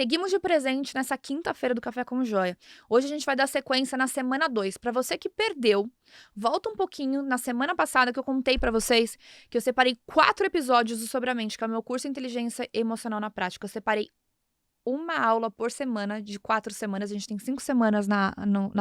Seguimos de presente nessa quinta-feira do Café com Joia. Hoje a gente vai dar sequência na semana 2. Para você que perdeu, volta um pouquinho na semana passada que eu contei para vocês que eu separei 4 episódios do Sobre a Mente, que é o meu curso Inteligência Emocional na Prática. Eu separei uma aula por semana, de 4 semanas. A gente tem 5 semanas na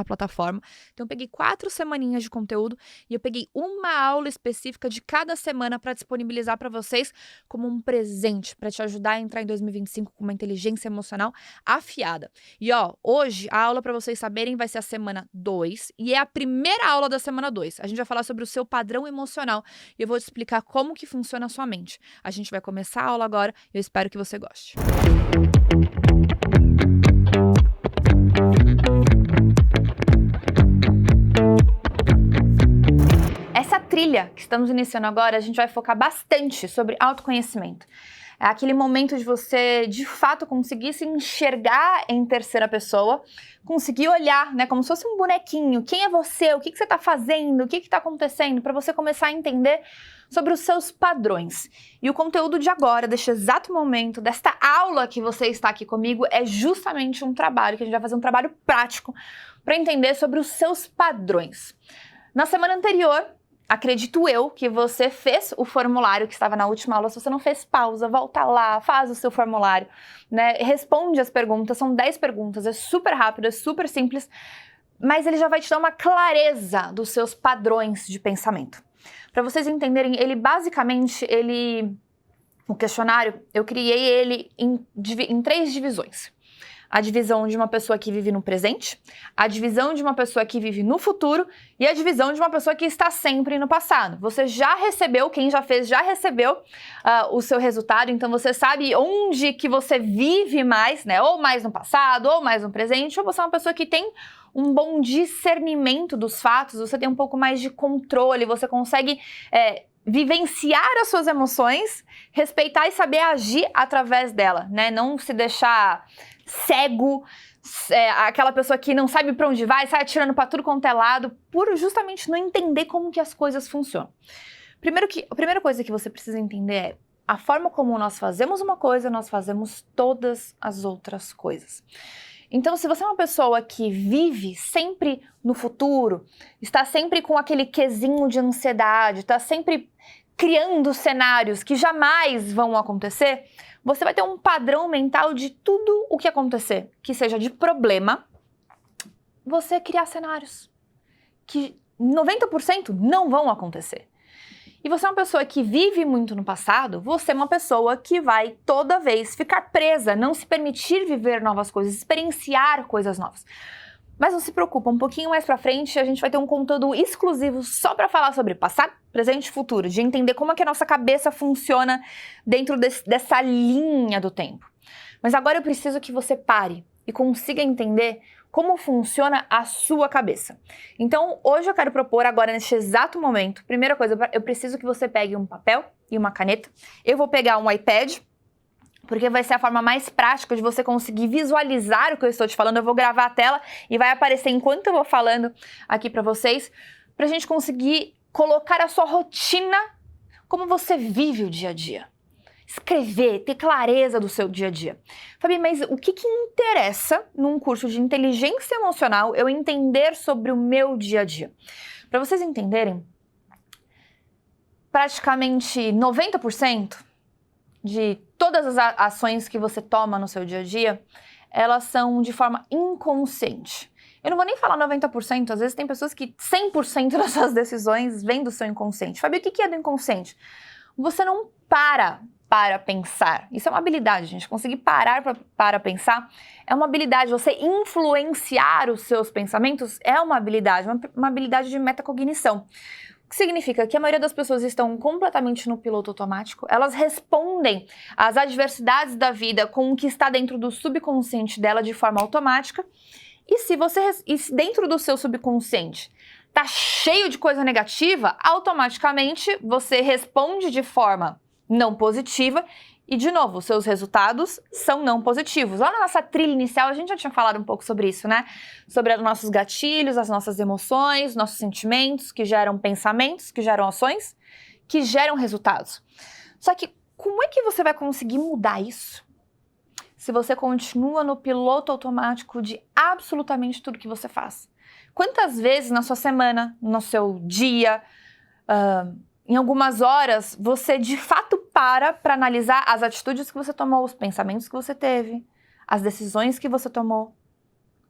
plataforma. Então, eu peguei 4 semaninhas de conteúdo e eu peguei uma aula específica de cada semana para disponibilizar para vocês como um presente, para te ajudar a entrar em 2025 com uma inteligência emocional afiada. E, hoje, a aula, para vocês saberem, vai ser a semana 2 e é a primeira aula da semana 2. A gente vai falar sobre o seu padrão emocional e eu vou te explicar como que funciona a sua mente. A gente vai começar a aula agora e eu espero que você goste. Essa trilha que estamos iniciando agora, a gente vai focar bastante sobre autoconhecimento. É aquele momento de você, de fato, conseguir se enxergar em terceira pessoa, conseguir olhar, né, como se fosse um bonequinho. Quem é você? O que você está fazendo? O que está acontecendo? Para você começar a entender sobre os seus padrões. E o conteúdo de agora, deste exato momento, desta aula que você está aqui comigo, é justamente um trabalho, que a gente vai fazer um trabalho prático para entender sobre os seus padrões. Na semana anterior, acredito eu que você fez o formulário que estava na última aula. Se você não fez, pausa, volta lá, faz o seu formulário, né? Responde as perguntas, são 10 perguntas, é super rápido, é super simples, mas ele já vai te dar uma clareza dos seus padrões de pensamento. Para vocês entenderem, o questionário, eu criei ele em 3 divisões. A divisão de uma pessoa que vive no presente, a divisão de uma pessoa que vive no futuro e a divisão de uma pessoa que está sempre no passado. Você já recebeu, quem já fez, já recebeu o seu resultado, então você sabe onde que você vive mais, né? Ou mais no passado, ou mais no presente, ou você é uma pessoa que tem um bom discernimento dos fatos, você tem um pouco mais de controle, você consegue vivenciar as suas emoções, respeitar e saber agir através dela, né? Não se deixar cego, aquela pessoa que não sabe para onde vai, sai atirando para tudo quanto é lado, por justamente não entender como que as coisas funcionam. A primeira coisa que você precisa entender é a forma como nós fazemos uma coisa, nós fazemos todas as outras coisas. Então, se você é uma pessoa que vive sempre no futuro, está sempre com aquele quesinho de ansiedade, está sempre criando cenários que jamais vão acontecer, você vai ter um padrão mental de tudo o que acontecer, que seja de problema, você criar cenários que 90% não vão acontecer. E você é uma pessoa que vive muito no passado, você é uma pessoa que vai toda vez ficar presa, não se permitir viver novas coisas, experienciar coisas novas. Mas não se preocupa, um pouquinho mais pra frente a gente vai ter um conteúdo exclusivo só pra falar sobre passado, presente e futuro, de entender como é que a nossa cabeça funciona dentro dessa linha do tempo. Mas agora eu preciso que você pare e consiga entender como funciona a sua cabeça. Então, hoje eu quero propor agora, neste exato momento, primeira coisa, eu preciso que você pegue um papel e uma caneta. Eu vou pegar um iPad, porque vai ser a forma mais prática de você conseguir visualizar o que eu estou te falando. Eu vou gravar a tela e vai aparecer enquanto eu vou falando aqui para vocês, pra gente conseguir colocar a sua rotina, como você vive o dia a dia. Escrever, ter clareza do seu dia a dia. Fabi, mas o que interessa num curso de inteligência emocional eu entender sobre o meu dia a dia? Para vocês entenderem, praticamente 90% de todas as ações que você toma no seu dia a dia, elas são de forma inconsciente. Eu não vou nem falar 90%, às vezes tem pessoas que 100% das suas decisões vêm do seu inconsciente. Fabi, o que é do inconsciente? Você não para pensar. Isso é uma habilidade, gente. Conseguir parar para pensar é uma habilidade. Você influenciar os seus pensamentos é uma habilidade, uma habilidade de metacognição. O que significa que a maioria das pessoas estão completamente no piloto automático, elas respondem às adversidades da vida com o que está dentro do subconsciente dela de forma automática, e se dentro do seu subconsciente tá cheio de coisa negativa, automaticamente você responde de forma não positiva e, de novo, seus resultados são não positivos. Lá na nossa trilha inicial, a gente já tinha falado um pouco sobre isso, né? Sobre os nossos gatilhos, as nossas emoções, nossos sentimentos, que geram pensamentos, que geram ações, que geram resultados. Só que como é que você vai conseguir mudar isso se você continua no piloto automático de absolutamente tudo que você faz? Quantas vezes na sua semana, no seu dia, em algumas horas, você de fato para analisar as atitudes que você tomou, os pensamentos que você teve, as decisões que você tomou?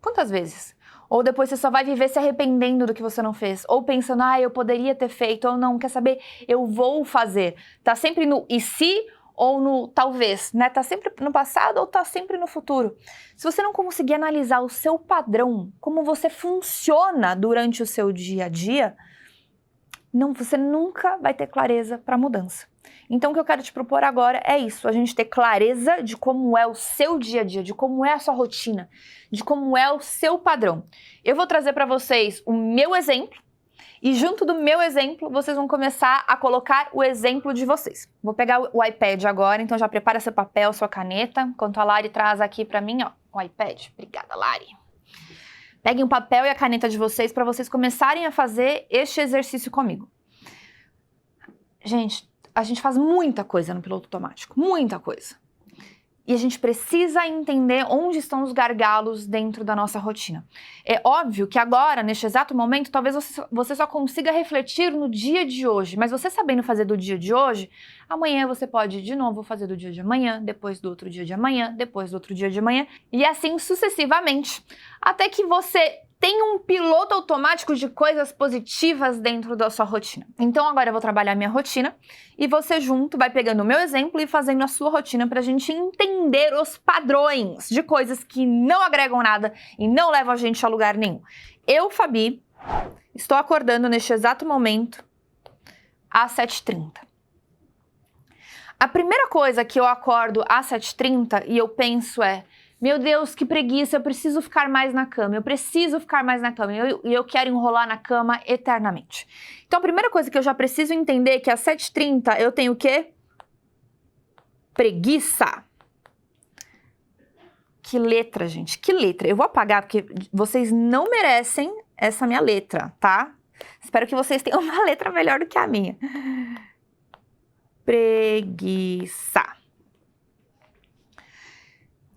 Quantas vezes? Ou depois você só vai viver se arrependendo do que você não fez, ou pensando, eu poderia ter feito, ou não, quer saber, eu vou fazer. Tá sempre no e se ou no talvez, né? Tá sempre no passado ou tá sempre no futuro. Se você não conseguir analisar o seu padrão, como você funciona durante o seu dia a dia, você nunca vai ter clareza para mudança. Então o que eu quero te propor agora é isso, a gente ter clareza de como é o seu dia a dia, de como é a sua rotina, de como é o seu padrão. Eu vou trazer para vocês o meu exemplo, e junto do meu exemplo, vocês vão começar a colocar o exemplo de vocês. Vou pegar o iPad agora, então já prepara seu papel, sua caneta, enquanto a Lari traz aqui para mim, o iPad. Obrigada, Lari. Peguem o papel e a caneta de vocês para vocês começarem a fazer este exercício comigo. Gente, a gente faz muita coisa no piloto automático, muita coisa. E a gente precisa entender onde estão os gargalos dentro da nossa rotina. É óbvio que agora, neste exato momento, talvez você só consiga refletir no dia de hoje. Mas você sabendo fazer do dia de hoje, amanhã você pode de novo fazer do dia de amanhã, depois do outro dia de amanhã, depois do outro dia de amanhã, e assim sucessivamente. Até que você tem um piloto automático de coisas positivas dentro da sua rotina. Então agora eu vou trabalhar a minha rotina e você junto vai pegando o meu exemplo e fazendo a sua rotina pra gente entender os padrões de coisas que não agregam nada e não levam a gente a lugar nenhum. Eu, Fabi, estou acordando neste exato momento às 7h30. A primeira coisa que eu acordo às 7h30 e eu penso é: meu Deus, que preguiça, eu preciso ficar mais na cama, eu preciso ficar mais na cama, e eu quero enrolar na cama eternamente. Então a primeira coisa que eu já preciso entender é que às 7h30 eu tenho o quê? Preguiça. Que letra, gente, que letra. Eu vou apagar porque vocês não merecem essa minha letra, tá? Espero que vocês tenham uma letra melhor do que a minha. Preguiça.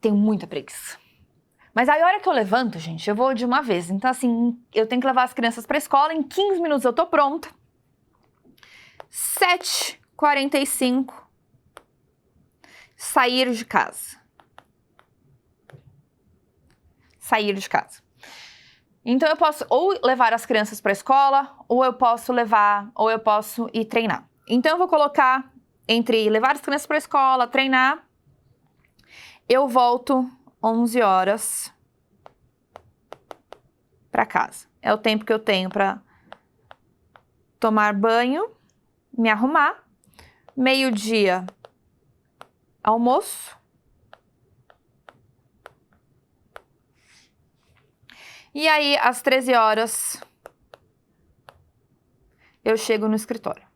Tenho muita preguiça. Mas aí a hora que eu levanto, gente, eu vou de uma vez. Então assim, eu tenho que levar as crianças para a escola, em 15 minutos eu tô pronta. 7h45, sair de casa. Sair de casa. Então eu posso ou levar as crianças para a escola, ou eu posso ir treinar. Então eu vou colocar entre levar as crianças para a escola, treinar. Eu volto 11 horas para casa. É o tempo que eu tenho para tomar banho, me arrumar. Meio-dia, almoço. E aí, às 13 horas, eu chego no escritório.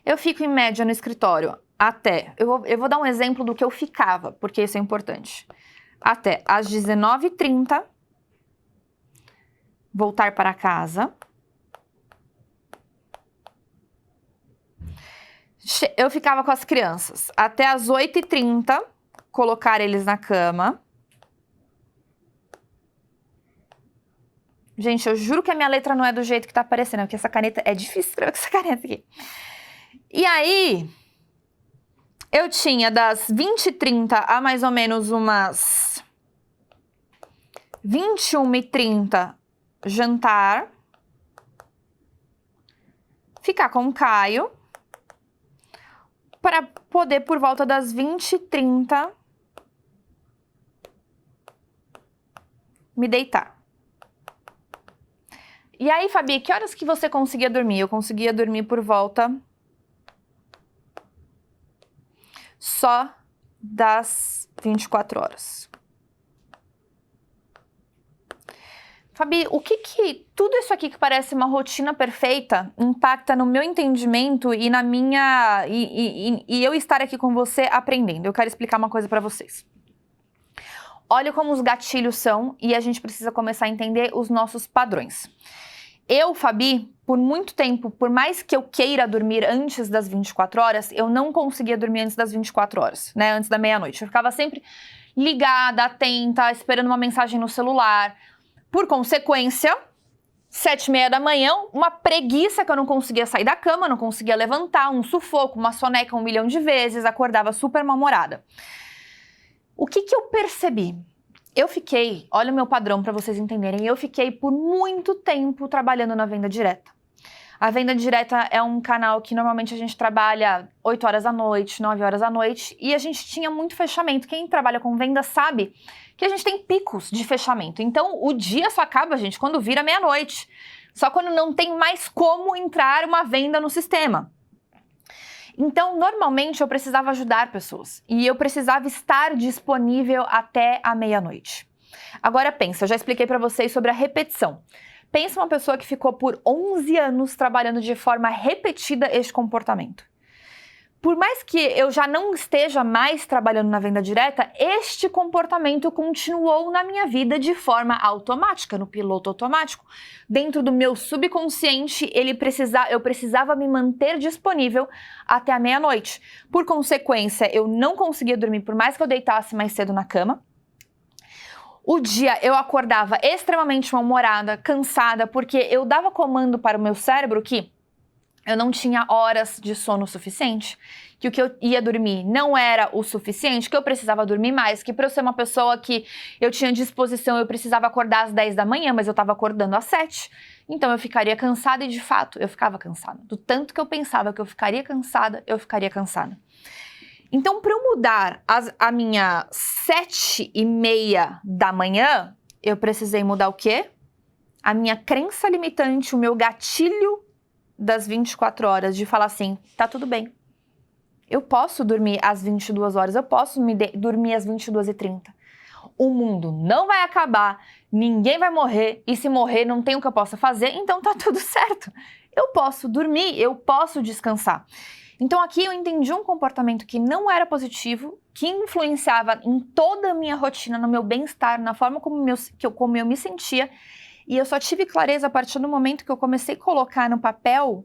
Eu fico em média no escritório até, eu vou dar um exemplo do que eu ficava, porque isso é importante. Até às 19h30, voltar para casa. Eu ficava com as crianças até às 8h30, colocar eles na cama. Gente, eu juro que a minha letra não é do jeito que tá aparecendo, porque essa caneta é difícil escrever com essa caneta aqui. E aí, eu tinha das 20h30 a mais ou menos umas 21h30 jantar, ficar com o Caio, para poder por volta das 20h30 me deitar. E aí, Fabi, que horas que você conseguia dormir? Eu conseguia dormir por volta só das 24 horas. Fabi, o que tudo isso aqui que parece uma rotina perfeita impacta no meu entendimento e na minha e eu estar aqui com você aprendendo? Eu quero explicar uma coisa para vocês. Olha como os gatilhos são e a gente precisa começar a entender os nossos padrões. Eu, Fabi, por muito tempo, por mais que eu queira dormir antes das 24 horas, eu não conseguia dormir antes das 24 horas, né? Antes da meia-noite. Eu ficava sempre ligada, atenta, esperando uma mensagem no celular. Por consequência, 7h30 da manhã, uma preguiça que eu não conseguia sair da cama, não conseguia levantar, um sufoco, uma soneca 1 milhão de vezes, acordava super mal-humorada. O que eu percebi? Eu fiquei, olha o meu padrão para vocês entenderem, eu fiquei por muito tempo trabalhando na venda direta. A venda direta é um canal que normalmente a gente trabalha 8 horas da noite, 9 horas da noite, e a gente tinha muito fechamento. Quem trabalha com venda sabe que a gente tem picos de fechamento. Então, o dia só acaba, gente, quando vira meia-noite. Só quando não tem mais como entrar uma venda no sistema. Então, normalmente, eu precisava ajudar pessoas. E eu precisava estar disponível até a meia-noite. Agora pensa, eu já expliquei para vocês sobre a repetição. Pensa uma pessoa que ficou por 11 anos trabalhando de forma repetida este comportamento. Por mais que eu já não esteja mais trabalhando na venda direta, este comportamento continuou na minha vida de forma automática, no piloto automático. Dentro do meu subconsciente, eu precisava me manter disponível até a meia-noite. Por consequência, eu não conseguia dormir por mais que eu deitasse mais cedo na cama. O dia eu acordava extremamente mal-humorada, cansada, porque eu dava comando para o meu cérebro que eu não tinha horas de sono suficiente, que o que eu ia dormir não era o suficiente, que eu precisava dormir mais, que para eu ser uma pessoa que eu tinha disposição, eu precisava acordar às 10 da manhã, mas eu estava acordando às 7. Então eu ficaria cansada e de fato eu ficava cansada. Do tanto que eu pensava que eu ficaria cansada, eu ficaria cansada. Então, para eu mudar a minha 7h30 da manhã, eu precisei mudar o quê? A minha crença limitante, o meu gatilho das 24 horas, de falar assim, tá tudo bem. Eu posso dormir às 22 horas, eu posso dormir às 22h30. O mundo não vai acabar, ninguém vai morrer, e se morrer não tem o que eu possa fazer, então tá tudo certo. Eu posso dormir, eu posso descansar. Então aqui eu entendi um comportamento que não era positivo, que influenciava em toda a minha rotina, no meu bem-estar, na forma como eu me sentia, e eu só tive clareza a partir do momento que eu comecei a colocar no papel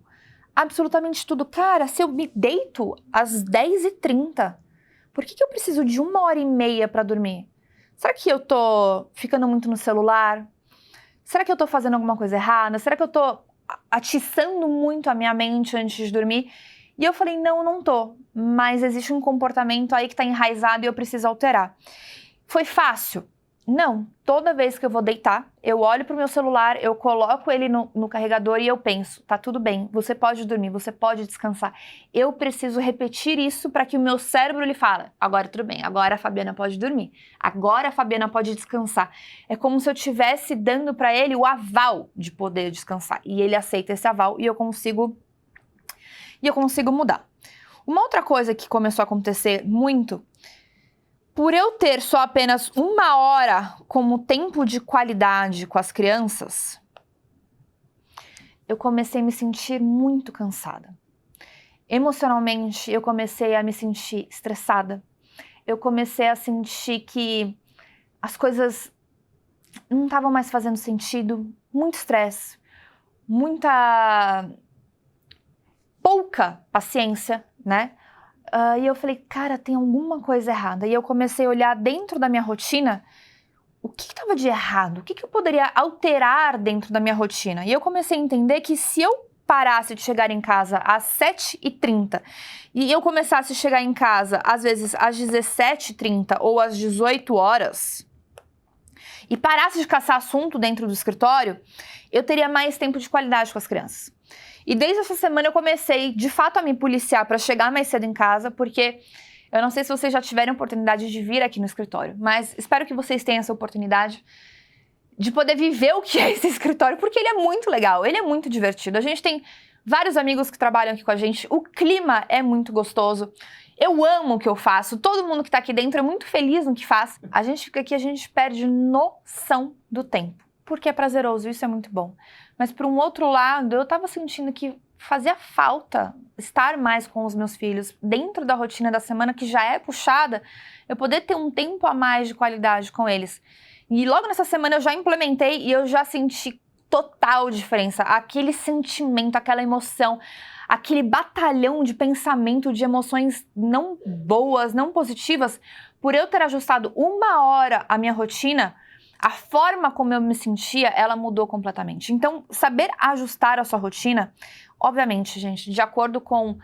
absolutamente tudo. Cara, se eu me deito às 10h30, por que eu preciso de 1h30 para dormir? Será que eu tô ficando muito no celular? Será que eu tô fazendo alguma coisa errada? Será que eu tô atiçando muito a minha mente antes de dormir? E eu falei, não tô, mas existe um comportamento aí que tá enraizado e eu preciso alterar. Foi fácil? Não. Toda vez que eu vou deitar, eu olho pro meu celular, eu coloco ele no carregador e eu penso, tá tudo bem, você pode dormir, você pode descansar. Eu preciso repetir isso para que o meu cérebro ele fale, agora tudo bem, agora a Fabiana pode dormir, agora a Fabiana pode descansar. É como se eu estivesse dando para ele o aval de poder descansar. E ele aceita esse aval e eu consigo mudar. Uma outra coisa que começou a acontecer muito, por eu ter só apenas 1 hora como tempo de qualidade com as crianças, eu comecei a me sentir muito cansada. Emocionalmente, eu comecei a me sentir estressada. Eu comecei a sentir que as coisas não estavam mais fazendo sentido. Muito estresse, pouca paciência, né? E eu falei, cara, tem alguma coisa errada. E eu comecei a olhar dentro da minha rotina o que estava de errado, o que eu poderia alterar dentro da minha rotina. E eu comecei a entender que se eu parasse de chegar em casa às 7h30 e eu começasse a chegar em casa, às vezes, às 17h30 ou às 18 horas, e parasse de caçar assunto dentro do escritório, eu teria mais tempo de qualidade com as crianças. E desde essa semana eu comecei, de fato, a me policiar para chegar mais cedo em casa, porque eu não sei se vocês já tiveram oportunidade de vir aqui no escritório, mas espero que vocês tenham essa oportunidade de poder viver o que é esse escritório, porque ele é muito legal, ele é muito divertido. A gente tem vários amigos que trabalham aqui com a gente, o clima é muito gostoso, eu amo o que eu faço, todo mundo que tá aqui dentro é muito feliz no que faz. A gente fica aqui, a gente perde noção do tempo, porque é prazeroso, isso é muito bom. Mas por um outro lado, eu tava sentindo que fazia falta estar mais com os meus filhos dentro da rotina da semana, que já é puxada, eu poder ter um tempo a mais de qualidade com eles. E logo nessa semana eu já implementei e eu já senti total diferença. Aquele sentimento, aquela emoção, aquele batalhão de pensamento, de emoções não boas, não positivas, por eu ter ajustado 1 hora a minha rotina, a forma como eu me sentia, ela mudou completamente. Então, saber ajustar a sua rotina, obviamente, gente, de acordo com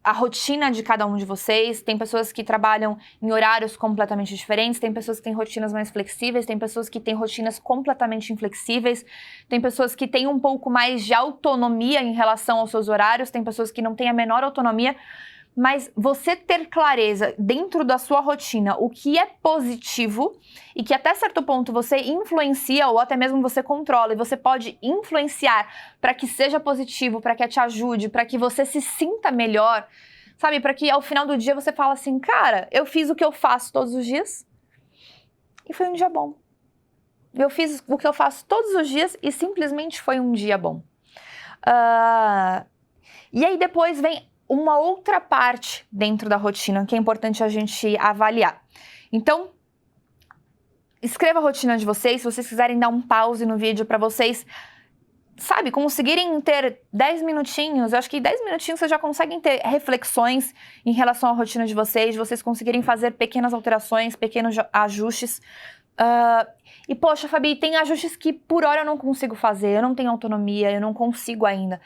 a rotina de cada um de vocês. Tem pessoas que trabalham em horários completamente diferentes, tem pessoas que têm rotinas mais flexíveis, tem pessoas que têm rotinas completamente inflexíveis, tem pessoas que têm um pouco mais de autonomia em relação aos seus horários, tem pessoas que não têm a menor autonomia. Mas você ter clareza dentro da sua rotina o que é positivo e que até certo ponto você influencia ou até mesmo você controla e você pode influenciar para que seja positivo, para que te ajude, para que você se sinta melhor, sabe? Para que ao final do dia você fala assim, cara, eu fiz o que eu faço todos os dias e foi um dia bom. Eu fiz o que eu faço todos os dias e simplesmente foi um dia bom. E aí depois vem uma outra parte dentro da rotina que é importante a gente avaliar. Então, escreva a rotina de vocês, se vocês quiserem dar um pause no vídeo para vocês, sabe, conseguirem ter 10 minutinhos, eu acho que 10 minutinhos vocês já conseguem ter reflexões em relação à rotina de vocês conseguirem fazer pequenas alterações, pequenos ajustes. E poxa, Fabi, tem ajustes que por hora eu não consigo fazer, eu não tenho autonomia, eu não consigo ainda.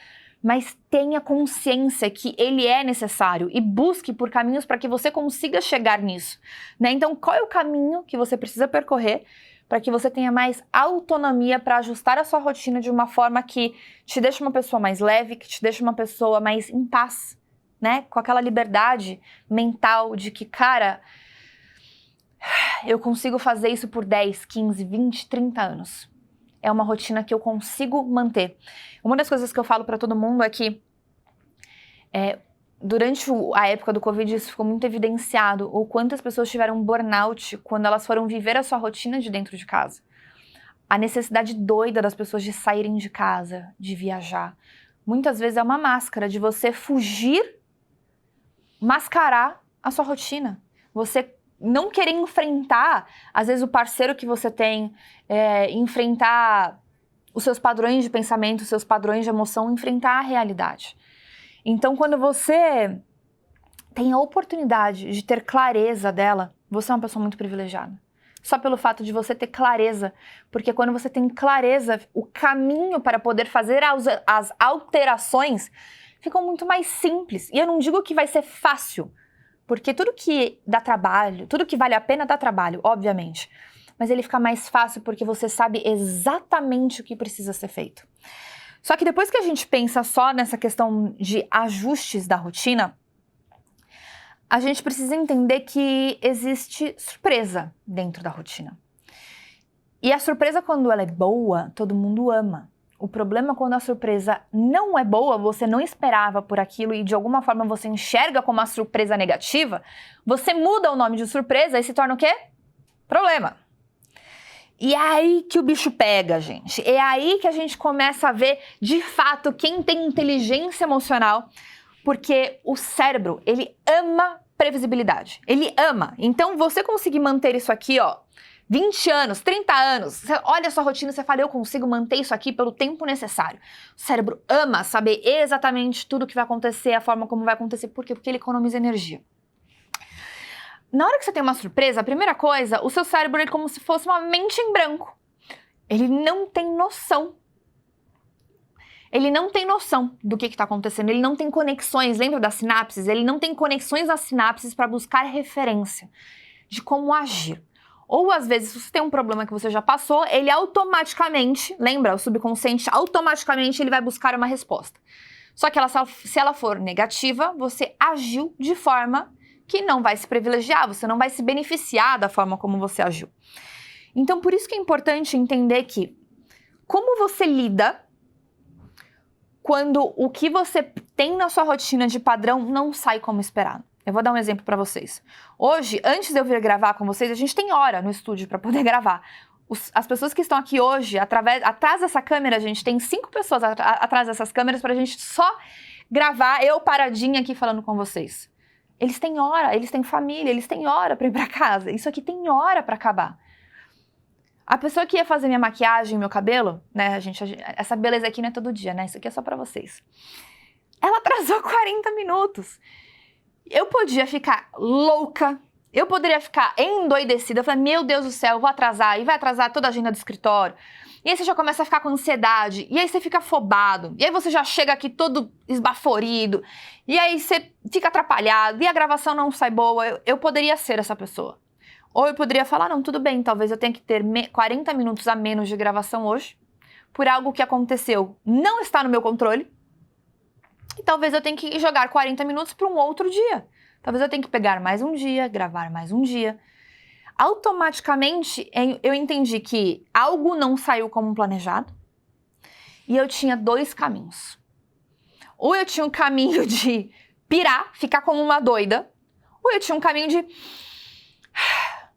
Mas tenha consciência que ele é necessário e busque por caminhos para que você consiga chegar nisso, né? Então, qual é o caminho que você precisa percorrer para que você tenha mais autonomia para ajustar a sua rotina de uma forma que te deixe uma pessoa mais leve, que te deixe uma pessoa mais em paz, né? Com aquela liberdade mental de que, cara, eu consigo fazer isso por 10, 15, 20, 30 anos. É uma rotina que eu consigo manter. Uma das coisas que eu falo para todo mundo é que durante a época do Covid isso ficou muito evidenciado, o quanto as pessoas tiveram burnout quando elas foram viver a sua rotina de dentro de casa. A necessidade doida das pessoas de saírem de casa, de viajar. Muitas vezes é uma máscara de você fugir, mascarar a sua rotina. Você não querer enfrentar, às vezes, o parceiro que você tem, enfrentar os seus padrões de pensamento, os seus padrões de emoção, enfrentar a realidade. Então, quando você tem a oportunidade de ter clareza dela, você é uma pessoa muito privilegiada. Só pelo fato de você ter clareza, porque quando você tem clareza, o caminho para poder fazer as alterações ficam muito mais simples. E eu não digo que vai ser fácil, porque tudo que dá trabalho, tudo que vale a pena dá trabalho, obviamente. Mas ele fica mais fácil porque você sabe exatamente o que precisa ser feito. Só que depois que a gente pensa só nessa questão de ajustes da rotina, a gente precisa entender que existe surpresa dentro da rotina. E a surpresa, quando ela é boa, todo mundo ama. O problema é quando a surpresa não é boa, você não esperava por aquilo e de alguma forma você enxerga como uma surpresa negativa, você muda o nome de surpresa e se torna o quê? Problema. E é aí que o bicho pega, gente. É aí que a gente começa a ver, de fato, quem tem inteligência emocional, porque o cérebro, ele ama previsibilidade. Ele ama. Então, você conseguir manter isso aqui, 20 anos, 30 anos, você olha a sua rotina e você fala, eu consigo manter isso aqui pelo tempo necessário. O cérebro ama saber exatamente tudo o que vai acontecer, a forma como vai acontecer. Por quê? Porque ele economiza energia. Na hora que você tem uma surpresa, a primeira coisa, o seu cérebro é como se fosse uma mente em branco. Ele não tem noção. Ele não tem noção do que está acontecendo, ele não tem conexões, lembra das sinapses? Ele não tem conexões nas sinapses para buscar referência de como agir. Ou às vezes, se você tem um problema que você já passou, ele automaticamente, lembra, o subconsciente, automaticamente ele vai buscar uma resposta. Só que se ela for negativa, você agiu de forma que não vai se privilegiar, você não vai se beneficiar da forma como você agiu. Então, por isso que é importante entender que como você lida quando o que você tem na sua rotina de padrão não sai como esperado. Eu vou dar um exemplo para vocês. Hoje, antes de eu vir gravar com vocês, a gente tem hora no estúdio para poder gravar. As pessoas que estão aqui hoje, atrás dessa câmera, a gente tem 5 pessoas atrás dessas câmeras para a gente só gravar, eu paradinha aqui falando com vocês. Eles têm hora, eles têm família, eles têm hora para ir para casa. Isso aqui tem hora para acabar. A pessoa que ia fazer minha maquiagem, meu cabelo, né, essa beleza aqui não é todo dia, né? Isso aqui é só pra vocês. Ela atrasou 40 minutos. Eu podia ficar louca, eu poderia ficar endoidecida. Eu falei, meu Deus do céu, eu vou atrasar. E vai atrasar toda a agenda do escritório. E aí você já começa a ficar com ansiedade. E aí você fica afobado. E aí você já chega aqui todo esbaforido. E aí você fica atrapalhado. E a gravação não sai boa. Eu poderia ser essa pessoa. Ou eu poderia falar, não, tudo bem, talvez eu tenha que ter 40 minutos a menos de gravação hoje. Por algo que aconteceu, não está no meu controle. E talvez eu tenha que jogar 40 minutos para um outro dia. Talvez eu tenha que pegar mais um dia, gravar mais um dia. Automaticamente, eu entendi que algo não saiu como planejado. E eu tinha 2 caminhos. Ou eu tinha um caminho de pirar, ficar como uma doida. Ou eu tinha um caminho de...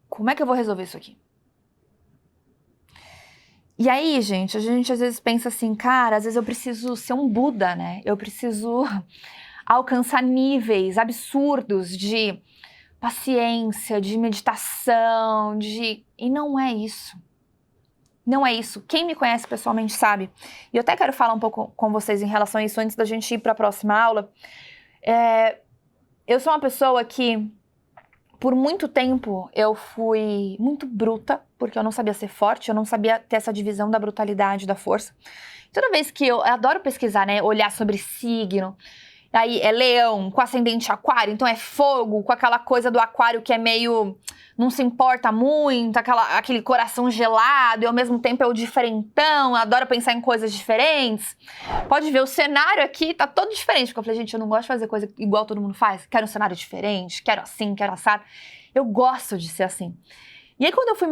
Como é que eu vou resolver isso aqui? E aí, gente, a gente às vezes pensa assim, cara, às vezes eu preciso ser um Buda, né? Eu preciso alcançar níveis absurdos de paciência, de meditação, E não é isso. Não é isso. Quem me conhece pessoalmente sabe. E eu até quero falar um pouco com vocês em relação a isso antes da gente ir para a próxima aula. Eu sou uma pessoa que, por muito tempo, eu fui muito bruta, porque eu não sabia ser forte, eu não sabia ter essa divisão da brutalidade, da força. Toda vez que eu adoro pesquisar, né, olhar sobre signo, aí é leão, com ascendente aquário, então é fogo, com aquela coisa do aquário que é meio, não se importa muito, aquele coração gelado, e ao mesmo tempo é o diferentão, adoro pensar em coisas diferentes. Pode ver, o cenário aqui tá todo diferente, porque eu falei, gente, eu não gosto de fazer coisa igual todo mundo faz, quero um cenário diferente, quero assim, quero assado. Eu gosto de ser assim. E aí quando eu fui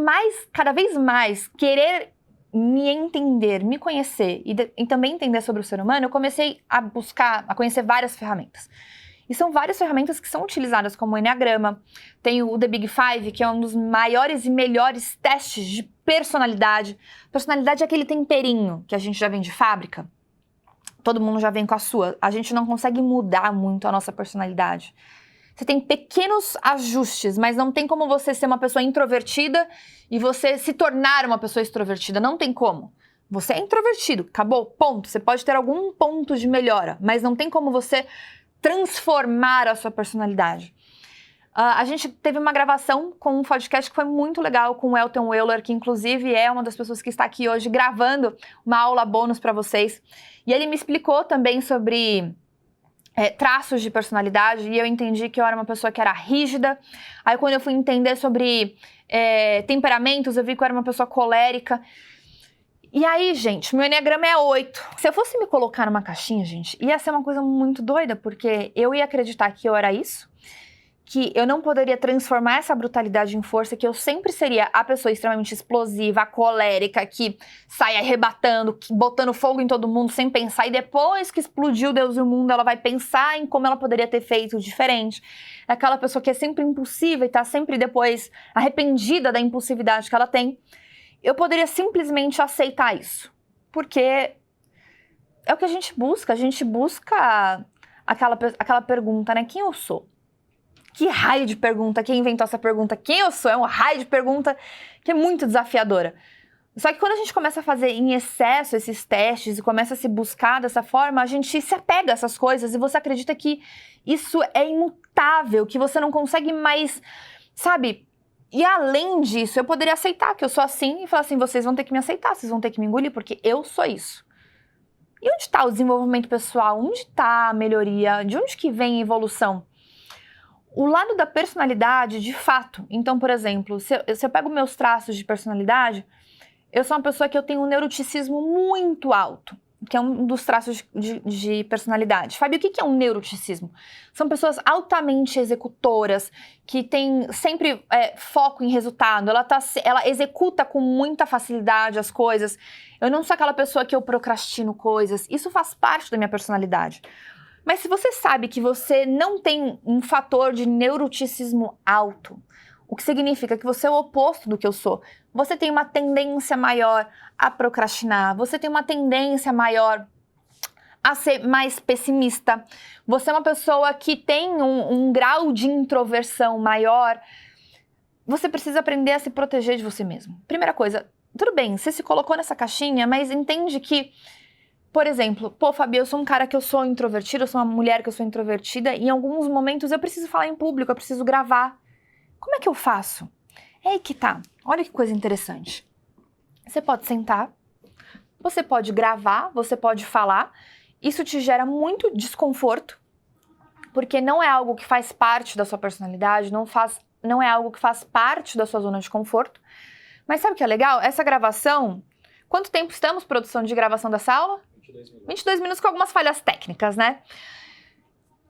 cada vez mais, querer me entender, me conhecer e também entender sobre o ser humano, eu comecei a conhecer várias ferramentas. E são várias ferramentas que são utilizadas como o Enneagrama, tem o The Big Five, que é um dos maiores e melhores testes de personalidade. Personalidade é aquele temperinho que a gente já vem de fábrica. Todo mundo já vem com a sua. A gente não consegue mudar muito a nossa personalidade. Você tem pequenos ajustes, mas não tem como você ser uma pessoa introvertida e você se tornar uma pessoa extrovertida. Não tem como. Você é introvertido, acabou, ponto. Você pode ter algum ponto de melhora, mas não tem como você transformar a sua personalidade. A gente teve uma gravação com um podcast que foi muito legal com o Elton Euler, que inclusive é uma das pessoas que está aqui hoje gravando uma aula bônus para vocês. E ele me explicou também sobre traços de personalidade, e eu entendi que eu era uma pessoa que era rígida. Aí quando eu fui entender sobre temperamentos, eu vi que eu era uma pessoa colérica. E aí, gente, meu Enneagrama é 8. Se eu fosse me colocar numa caixinha, gente, ia ser uma coisa muito doida, porque eu ia acreditar que eu era isso, que eu não poderia transformar essa brutalidade em força, que eu sempre seria a pessoa extremamente explosiva, a colérica, que sai arrebatando, botando fogo em todo mundo sem pensar, e depois que explodiu Deus e o mundo, ela vai pensar em como ela poderia ter feito diferente. É aquela pessoa que é sempre impulsiva e tá sempre depois arrependida da impulsividade que ela tem. Eu poderia simplesmente aceitar isso, porque é o que a gente busca aquela pergunta, né? Quem eu sou? Que raio de pergunta, quem inventou essa pergunta? Quem eu sou? É um raio de pergunta que é muito desafiadora. Só que quando a gente começa a fazer em excesso esses testes e começa a se buscar dessa forma, a gente se apega a essas coisas e você acredita que isso é imutável, que você não consegue mais, sabe? E além disso, eu poderia aceitar que eu sou assim e falar assim, vocês vão ter que me aceitar, vocês vão ter que me engolir, porque eu sou isso. E onde está o desenvolvimento pessoal? Onde está a melhoria? De onde que vem a evolução? O lado da personalidade, de fato. Então, por exemplo, se eu pego meus traços de personalidade, eu sou uma pessoa que eu tenho um neuroticismo muito alto, que é um dos traços de personalidade. Fábio, o que é um neuroticismo? São pessoas altamente executoras, que têm sempre foco em resultado, ela executa com muita facilidade as coisas. Eu não sou aquela pessoa que eu procrastino coisas, isso faz parte da minha personalidade. Mas se você sabe que você não tem um fator de neuroticismo alto, o que significa que você é o oposto do que eu sou, você tem uma tendência maior a procrastinar, você tem uma tendência maior a ser mais pessimista, você é uma pessoa que tem um grau de introversão maior, você precisa aprender a se proteger de você mesmo. Primeira coisa, tudo bem, você se colocou nessa caixinha, mas entende que, por exemplo, Fabi, eu sou um cara que eu sou introvertida, eu sou uma mulher que eu sou introvertida, e em alguns momentos eu preciso falar em público, eu preciso gravar. Como é que eu faço? É aí que tá. Olha que coisa interessante. Você pode sentar, você pode gravar, você pode falar. Isso te gera muito desconforto, porque não é algo que faz parte da sua personalidade, não é algo que faz parte da sua zona de conforto. Mas sabe o que é legal? Essa gravação, quanto tempo estamos, produção de gravação dessa aula? 22 minutos. 22 minutos com algumas falhas técnicas, né?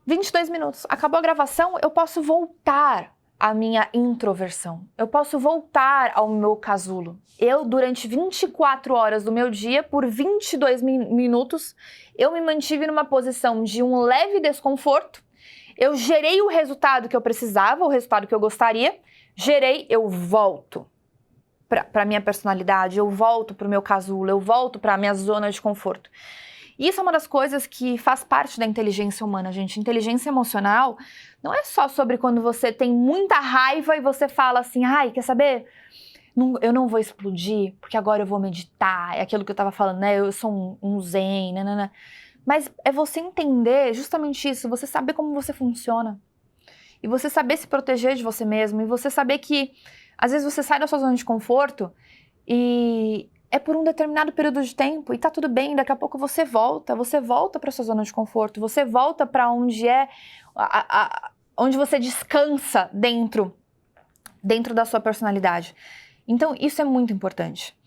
22 minutos. Acabou a gravação, eu posso voltar à minha introversão. Eu posso voltar ao meu casulo. Eu, durante 24 horas do meu dia, por 22 minutos, eu me mantive numa posição de um leve desconforto. Eu gerei o resultado que eu precisava, o resultado que eu gostaria. Gerei, eu volto para a minha personalidade, eu volto para o meu casulo, eu volto para a minha zona de conforto. E isso é uma das coisas que faz parte da inteligência humana, gente. Inteligência emocional não é só sobre quando você tem muita raiva e você fala assim, ai, quer saber? Eu não vou explodir, porque agora eu vou meditar, é aquilo que eu tava falando, né? Eu sou um zen, nanana. Mas é você entender justamente isso, você saber como você funciona. E você saber se proteger de você mesmo, e você saber que às vezes você sai da sua zona de conforto e é por um determinado período de tempo e tá tudo bem, daqui a pouco você volta para sua zona de conforto, você volta para onde onde você descansa dentro da sua personalidade. Então, isso é muito importante.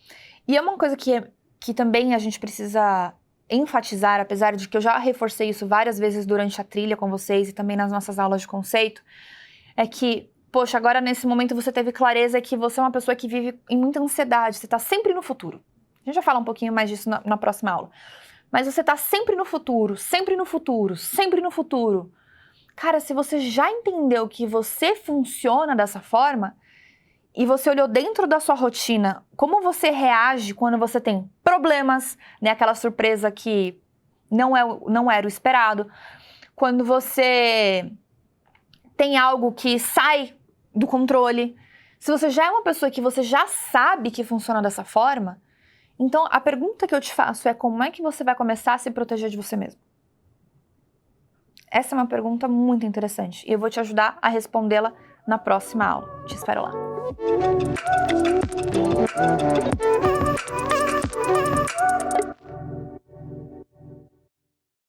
E é uma coisa que também a gente precisa enfatizar, apesar de que eu já reforcei isso várias vezes durante a trilha com vocês e também nas nossas aulas de conceito, é que, poxa, agora nesse momento você teve clareza que você é uma pessoa que vive em muita ansiedade, você tá sempre no futuro. A gente vai falar um pouquinho mais disso na próxima aula. Mas você tá sempre no futuro, sempre no futuro, sempre no futuro. Cara, se você já entendeu que você funciona dessa forma, e você olhou dentro da sua rotina, como você reage quando você tem problemas, né? Aquela surpresa que não era o esperado. Quando você tem algo que sai do controle. Se você já é uma pessoa que você já sabe que funciona dessa forma, então a pergunta que eu te faço é como é que você vai começar a se proteger de você mesmo? Essa é uma pergunta muito interessante e eu vou te ajudar a respondê-la na próxima aula. Te espero lá.